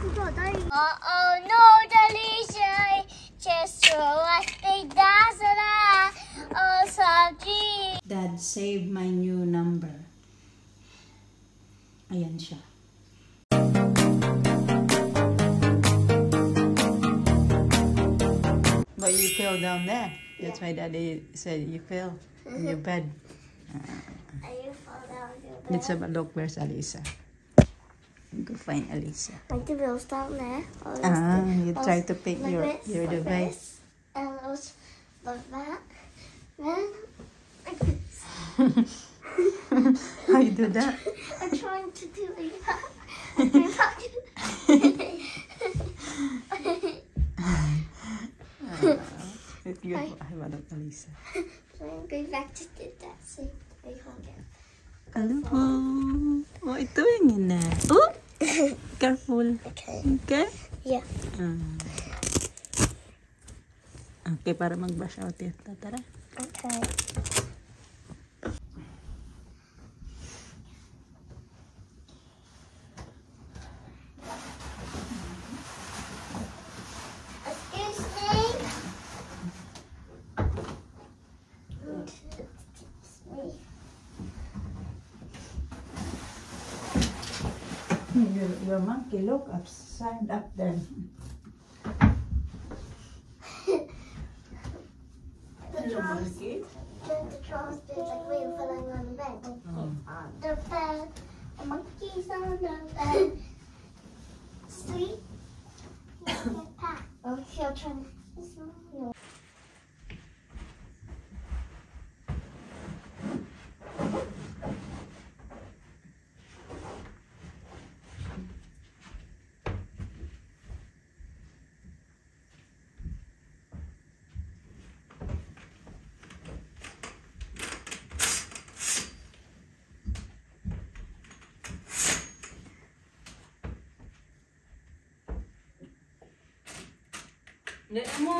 Uh-oh, no, Alicia. Just what they dazzle. Oh, Saji. Dad, save my new number. Ayan siya. But you fell down there. That's why Daddy said you fell in your bed. You fall down your bed. Let's have a look. Where's Alisa? Go find Alisa. Like the wheels down there. You try to pick like your device. And it was like that. Then like this. How you do that? I'm trying to do like that. I do that. It's beautiful. I want Alisa. So I'm going back to do that. See, we can't get. Hello. Oh, ito yung na. Oh! Careful. Okay. Okay? Yeah. Okay, para mag-brush out yun. Tara. Okay. Excuse me. Your monkey, look upside up there. The drawers did like we were falling on the bed. The bed, the monkeys on the bed. Sleep. Oh, he'll try to. Lihat mo.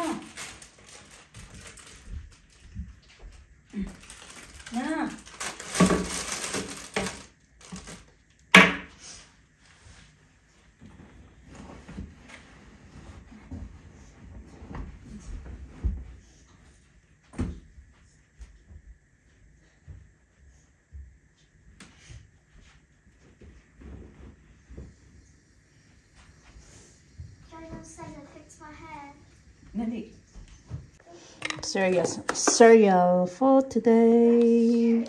Na. Fix my hair. Nali. Cereal for today.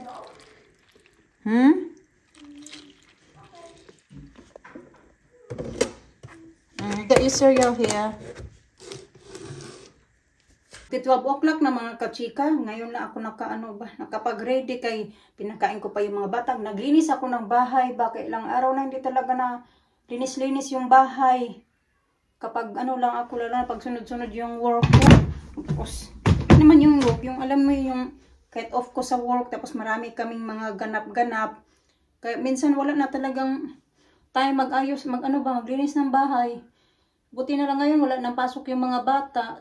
Got your cereal here. 12 o'clock na mga kachika. Ngayon na ako nakapag-ready kay pinakain ko pa yung mga batang. Naglinis ako ng bahay. Bakit ilang araw na hindi talaga na linis-linis yung bahay. Kapag lang ako lalo na pag sunod-sunod yung work ko. Tapos, naman yung work, yung alam mo yung cut off ko sa work. Tapos marami kaming mga ganap-ganap. Kaya minsan wala na talagang tayo mag-ayos, maglinis ng bahay. Buti na lang ngayon wala nang pasok yung mga bata.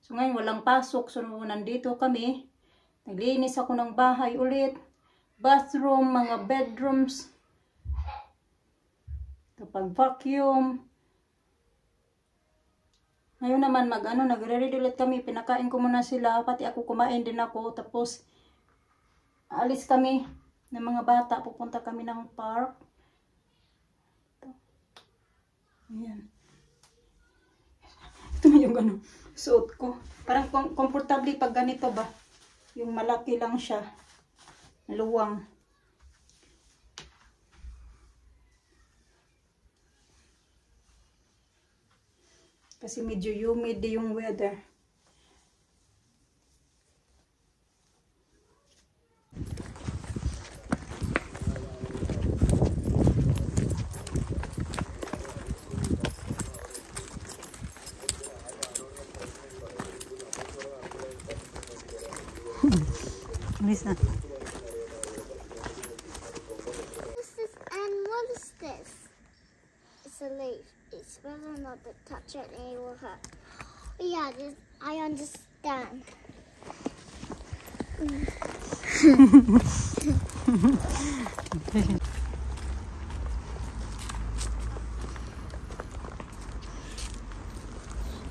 So ngayon walang pasok. So nandito kami. Naglinis ako ng bahay ulit. Bathroom, mga bedrooms. Kapag vacuum. Ngayon naman nagre-ready ulit kami. Pinakain ko muna sila. Pati ako kumain din ako. Tapos alis kami ng mga bata. Pupunta kami ng park. Ayan. Ito na yung suot ko. Parang komportable pag ganito ba. Yung malaki lang siya. Maluwang. Kasi medyo humid yung weather. Alis na. And what is this? It's a leaf. It's whether or not to touch it and it will hurt. But yeah, I understand.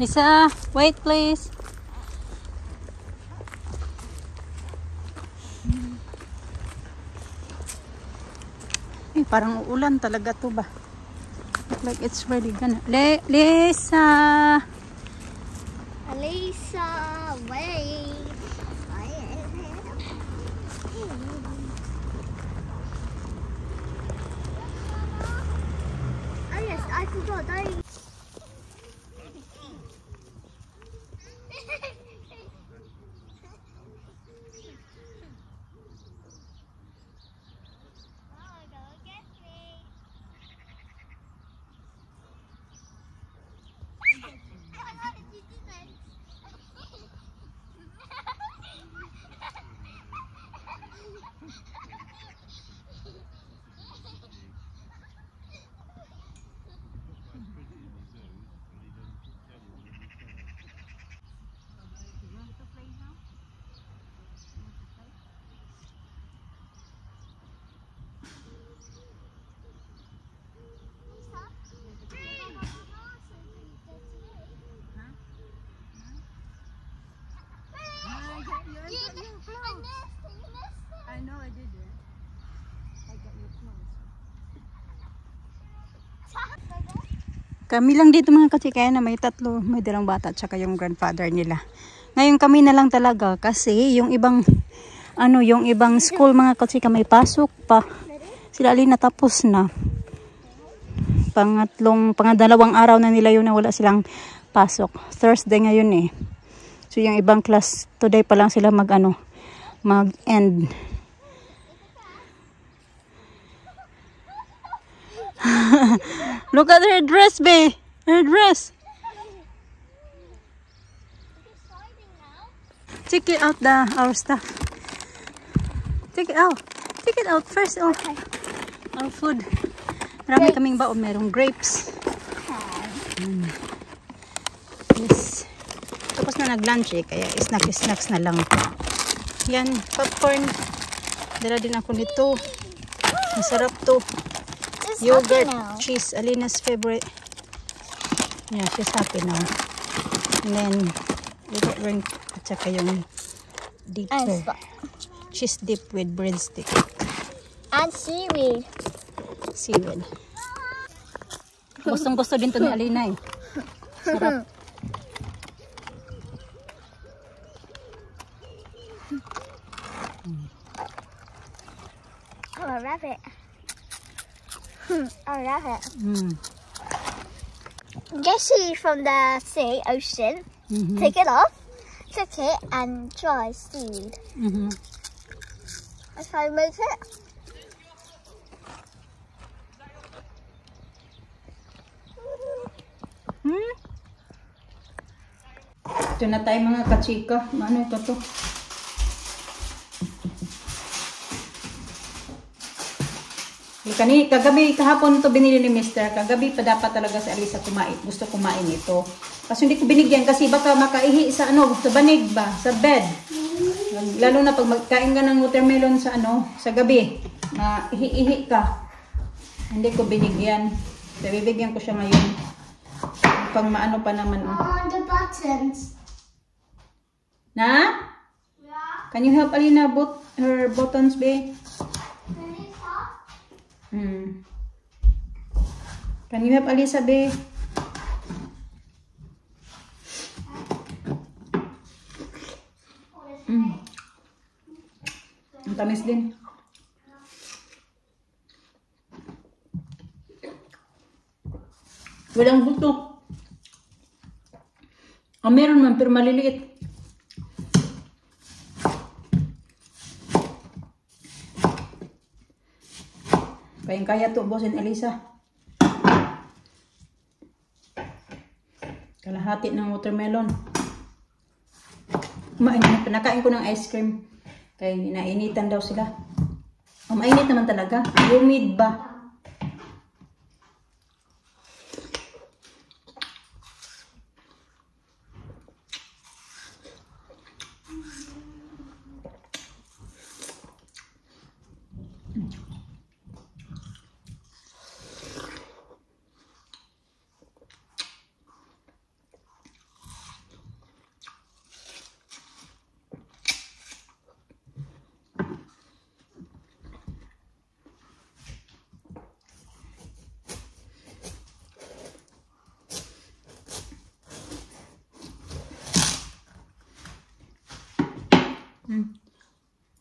Lisa, wait please. Parang uulan talaga to ba? Like it's really gonna. Lisa! Lisa, wait. Oh yes, I forgot. I know I did it. I got your clothes. Kami lang dito mga kachikaya na may tatlo, may dalang bata at saka yung grandfather nila. Ngayon kami na lang talaga kasi yung ibang yung ibang school mga kachika may pasok pa. Sila alin natapos na. Pangadalawang araw na nila yun na wala silang pasok. Thursday ngayon eh. So yung ibang class today pa lang sila mag-end. Look at her dress, babe. Her dress. Check it out our stuff. Check it out. Check it out first. Oh. Okay. Our food. Marami kaming baon. Merong grapes. Yes. Tapos na nag-lunch eh. Kaya snacks na lang. Yan. Popcorn. Dala din ako nito. Masarap to. Yogurt, cheese, Alina's favorite. Yeah, she's happy now. And then, yogurt drink at saka yung dip. Cheese dip with breadstick. And seaweed. Seaweed. Gustong gusto din to ni Alina eh. Sarap. Oh, I love it. I love it. Get seaweed from the ocean. Take it off, cook it, and dry seaweed. That's how you make it. Ito na tayo mga kachika. Ano ito to? Kagabi, kahapon to binili ni Mister. Kagabi pa dapat talaga si Alisa kumain. Gusto kumain ito. Kasi hindi ko binigyan kasi baka makaihi sa sa banig ba? Sa bed. Lalo na pag magkain ka ng watermelon sa sa gabi. Ihi-ihi ka. Hindi ko binigyan. So, bibigyan ko siya ngayon. Pang maano pa naman. On the buttons. Na? Yeah. Can you help Alina her buttons, babe? Can you help Alisa, babe? Ang tamis din. Walang buto. Meron man pero maliliit. Kaya to ubusin Alisa. Kalahati ng watermelon. Pinakain ko ng ice cream. Kaya nainitan daw sila. Mainit naman talaga. Humid ba?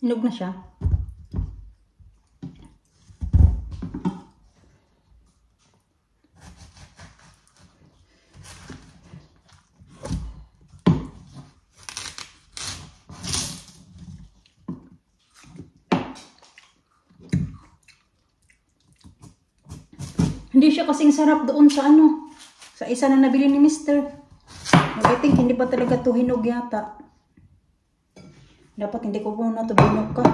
Hinog na siya. Hindi siya kasing sarap doon sa ano, sa isa na nabili ni Mr. I think hindi pa talaga to hinog yata. Dapat hindi ko muna to binog ka.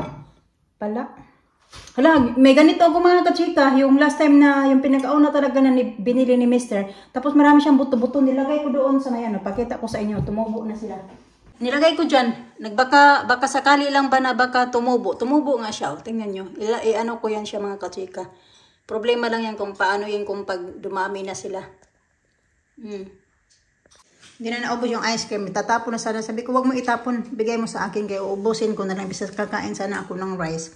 Pala. Hala, may ganito ako mga kachika. Yung last time na, yung pinag-auna talaga na binili ni Mr. Tapos marami siyang buto-buto. Nilagay ko doon sa may ano. Pakita ko sa inyo. Tumubo na sila. Nilagay ko dyan. Baka sakali lang ba na baka tumubo. Tumubo nga siya. Tingnan nyo. Ano ko yan siya mga kachika. Problema lang yan kung paano yung kung pag dumami na sila. Hindi na naubos yung ice cream. Itatapon na sana. Sabi ko, wag mo itapon. Bigay mo sa akin. Kaya uubusin ko na lang. Bisa kakain sana ako ng rice.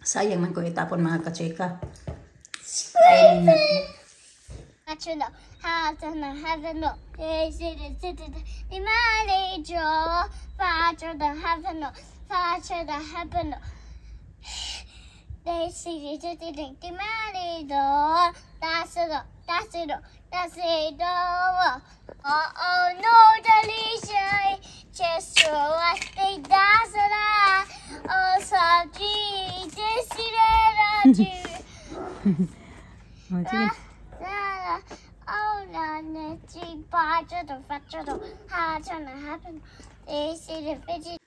Sayang man ko itapon mga kachika. They see it, they think the married door. That's it. Oh, no, Alicia. Just so I think that's it. Oh, so just see oh, no, she bought the fetcher. How's gonna happen? They see the fidget.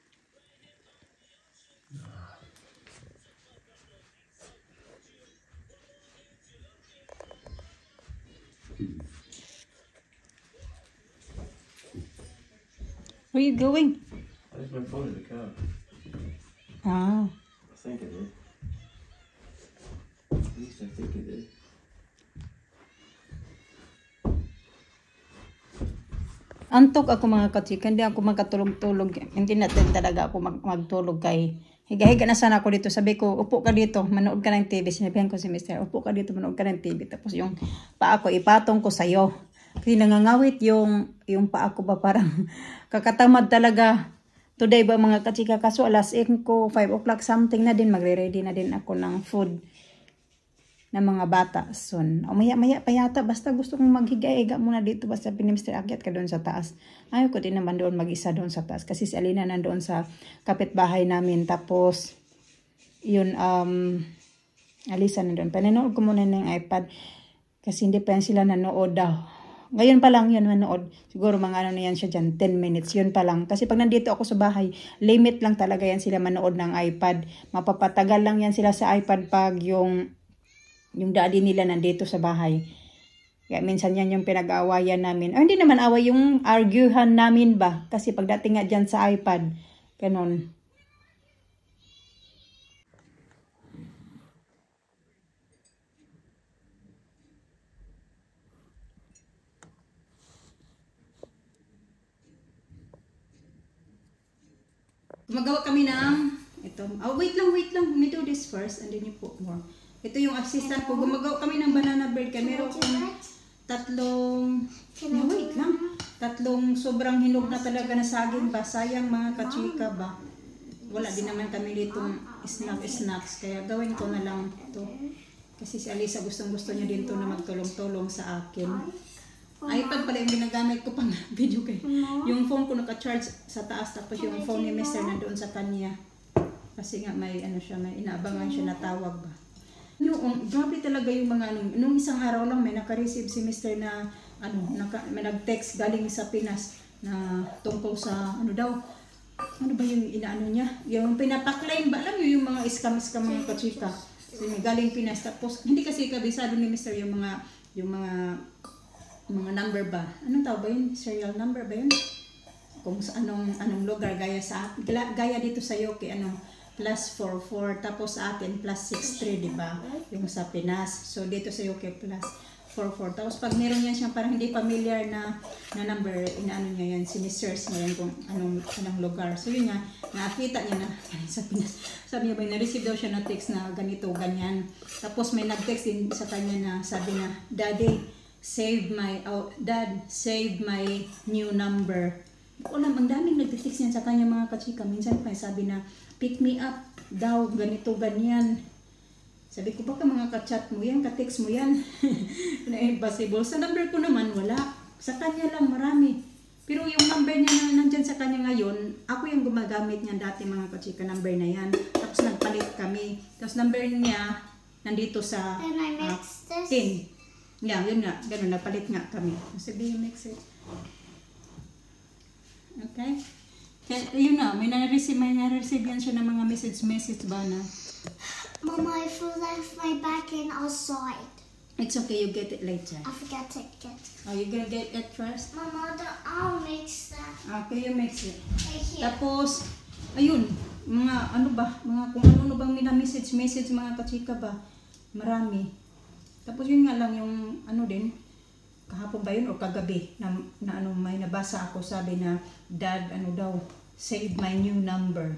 Where are you going? I left my phone in the car. Ah. I think I did. At least I think I did. Antok ako mga kachika. Hindi ako magkatulog-tulog. Hindi natin talaga ako magtulog kay higa-higa na sana ako dito. Sabi ko, upo ka dito, manood ka ng TV. Sinabihan ko si Mr. Upo ka dito, manood ka ng TV. Tapos yung paa ko, ipatong ko sa'yo. Kasi nangangawit yung paa ko ba parang kakatamad talaga. Today ba mga kachika, kaso alas 5 o'clock something na din, magre-ready na din ako ng food ng mga bata. So, maya pa yata, basta gusto kong maghiga-higa muna dito, basta pinimster akyat ka doon sa taas. Ayaw ko din naman doon mag-isa doon sa taas, kasi si Alina nandoon sa kapitbahay namin. Tapos, yun, Alisa nandoon. Pananood ko muna ng iPad, kasi hindi pa yan sila nanood daw. Ngayon pa lang yun manood. Siguro mga ano na yan siya dyan, 10 minutes. Yun pa lang. Kasi pag nandito ako sa bahay, limit lang talaga yan sila manood ng iPad. Mapapatagal lang yan sila sa iPad pag yung daddy nila nandito sa bahay. Kaya minsan yan yung pinag-aawayan namin. Hindi naman away, yung arguhan namin ba? Kasi pagdating nga dyan sa iPad, ganun. Gumagawa kami ng ito. Wait lang. Let me do this first and then you put more. Ito yung assistant ko. Gumagawa kami ng banana bread. Kaya meron akong tatlong sobrang hinog na talaga na saging ba. Sayang mga kachika ba. Wala din naman kami ditong snacks. Kaya gawin ko na lang ito. Kasi si Alisa gustong-gusto niya din to na magtulong-tulong sa akin. iPad pala yung ginagamit ko pang video kay. Yung phone ko naka-charge sa taas, tapos yung phone ni Mr. nandoon sa kanya. Kasi nga may inaabangan siya na tawag ba. Grabe talaga yung mga nung isang araw lang may naka-receive si Mr. na may nag-text galing sa Pinas na tungkol sa ano ba yung inaano niya? Yung pinapaklaim ba? Alam niyo yung mga scam mga kachika. So, galing Pinas, tapos hindi kasi kabisado ni Mr. yung mga number ba? Anong tawag ba yun? Serial number ba yun? Kung sa anong lugar, gaya dito sa Yoke, plus 44, tapos sa atin plus 63, di ba? Yung sa Pinas. So dito sa Yoke plus 44. Tapos pag meron yan siyang parang hindi familiar na number, inaano niya yan, sinisearch niya yan kung anong lugar. So yun nga, nakita niya na sa Pinas. Sabi niya ba, na-receive daw siya na text na ganito, ganyan. Tapos may nag-text din sa kanya na sabi na, Dad, save my new number. Ang daming nag-text niyan sa kanya mga kachika. Minsan pa sabi na, pick me up. daw ganito, ganyan. Sabi ko, baka mga ka-chat mo yan, ka-text mo yan. Na impossible. Sa number ko naman, wala. Sa kanya lang, marami. Pero yung number niya na nandyan sa kanya ngayon, ako yung gumagamit niya dati, mga kachika, number na yan. Tapos nagpalit kami. Tapos number niya, nandito sa Can I mix this? 10. Yeah, yun nga. Ganun, nagpalit nga kami. Sabi, mix it. Okay? Kaya, yun na, may na-receive yan siya ng mga message ba na? Mama, I feel left my back in outside. It's okay, you get it later. I forgot to get. Oh, you gonna get it first? Mama, I'll mix that Okay, you mix it. right here. Tapos, ayun, mga ano ba, mga kung ano bang mina-message mga kachika ba, marami. Tapos yun nga lang yung ano din, kahapon ba yun o kagabi, na ano, may nabasa ako, sabi na, Dad, ano daw, save my new number.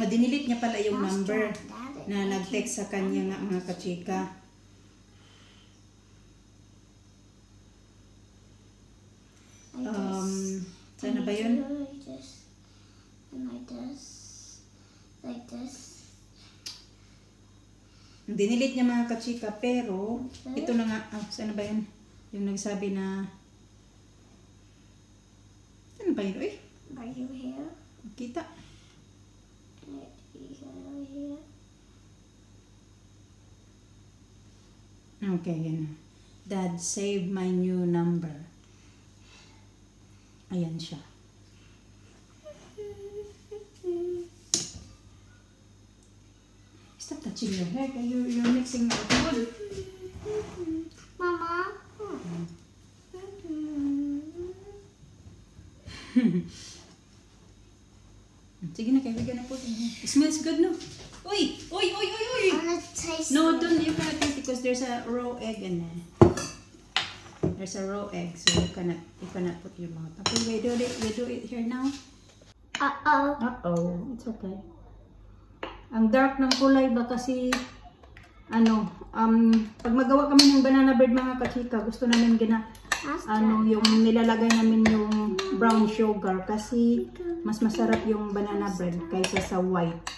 Dinilit niya pala yung number na nag-text sa kanya nga, mga kachika. Sana ba yun? Like this. And like this. Like this. Dinilit niya, mga kachika, pero ito na nga, sana ba yun? Yung nagsabi na, ano ba yun? Uy, Are you here? kita. Here. Okay, yan. Dad, save my new number. Ayan siya. Stop touching your hair. You're mixing your food. Mama. Sige na, kaya bigyan na po. It smells good, no? Uy! Uy! Uy! Uy! Uy! I want to taste No, it. don't. You cannot taste it because there's a raw egg in there. There's a raw egg, so you cannot put your mouth. Okay, we do it here now. Uh-oh. Uh-oh, it's okay. Ang dark ng kulay ba kasi, ano, pag magawa kami ng banana bread, mga kachika, gusto namin yung nilalagay namin yung brown sugar kasi mas masarap yung banana bread kaysa sa white.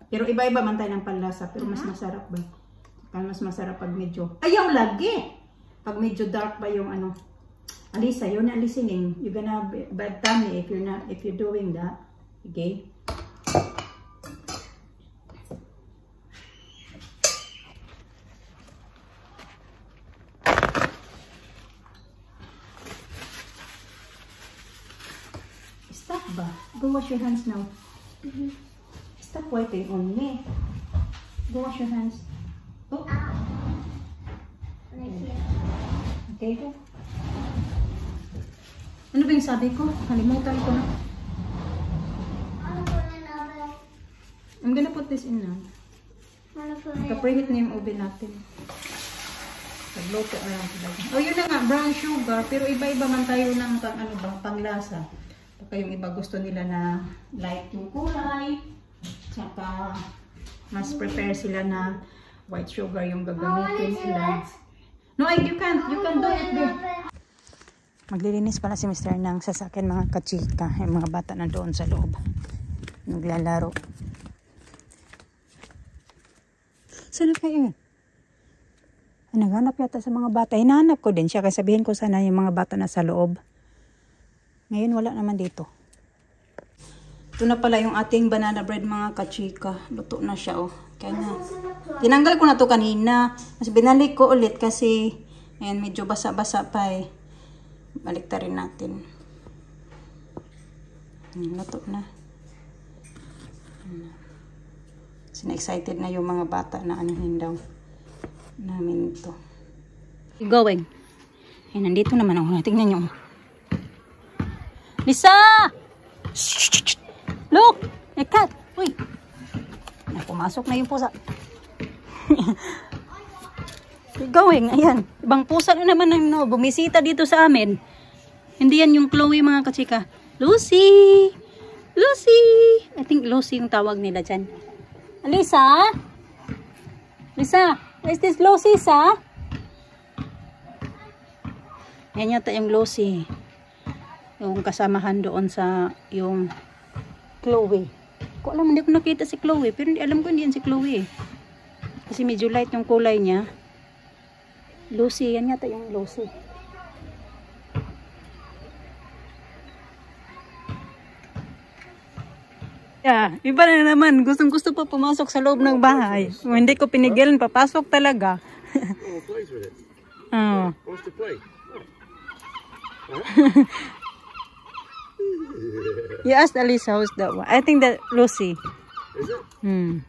Pero iba-iba man tayo ng panlasa, pero mas masarap ba? Kaya mas masarap pag medyo, ayaw lagi! Pag medyo dark ba yung ano, Alisa, you're not listening. You're gonna have bad tummy if you're doing that. Okay? Stop ba? Go wash your hands now. Stop waiting on me. Go wash your hands. Oh. Right here. Okay, go. Ano ba yung sabi ko? Kalimutan ko na. I'm gonna put another. I'm gonna put this in now. I'm gonna put it. Kapreheat na yung oven natin. Nagluto na lang sila. Oh, yun na nga, brown sugar. Pero iba-iba man tayo ng ano ba, panglasa. Baka yung iba gusto nila na light yung kulay. Tsaka, mas prepare sila na white sugar yung gagamitin nila. No, you can't. You can do it there. Maglilinis pala si Mr. ng sasakyan, mga kachika. Yung mga bata na doon sa loob. Naglalaro. Saan na kayo? Naghanap yata sa mga bata. Hinahanap ko din siya. Kaya sabihin ko sana yung mga bata na sa loob. Ngayon wala naman dito. Ito na pala yung ating banana bread, mga kachika. Luto na siya, oh. Kaya na. Tinanggal ko na to kanina. Mas binalik ko ulit kasi ayan, medyo basa-basa pa eh. Balik rin natin. Luto na. Sina-excited na yung mga bata na anuhin daw namin ito. Going. Eh, nandito naman ako. Tingnan nyo. Lisa! Shh! Look! A cat! Uy! Pumasok na yung pusa. Going. Ayan. Ibang pusa na naman ang bumisita dito sa amin. Hindi yan yung Chloe, mga kachika. Lucy! Lucy! I think Lucy yung tawag nila dyan. Lisa? Lisa? Is this Lucy, sa? Yan yata yung Lucy. Yung kasamahan doon sa yung Chloe. Ko alam, hindi ko nakita si Chloe. Pero hindi alam ko hindi yan si Chloe. Kasi medyo light yung kulay niya. Lucy, yan yata yung Lucy. Yeah, iba na naman. Gustong-gusto pa pumasok sa loob ng bahay. Hindi ko pinigilan, papasok talaga. Oh, plays with it. Oh. Wants to play. You asked Alisa who's that one. I think that Lucy. Is it? Hmm.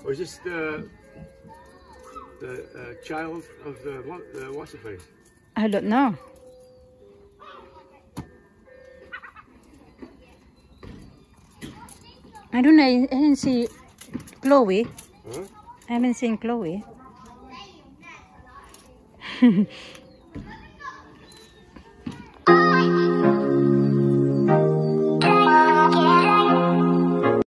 Or is this the child of the what's the face? I don't know. I don't know. I didn't see Chloe. Huh? I haven't seen Chloe.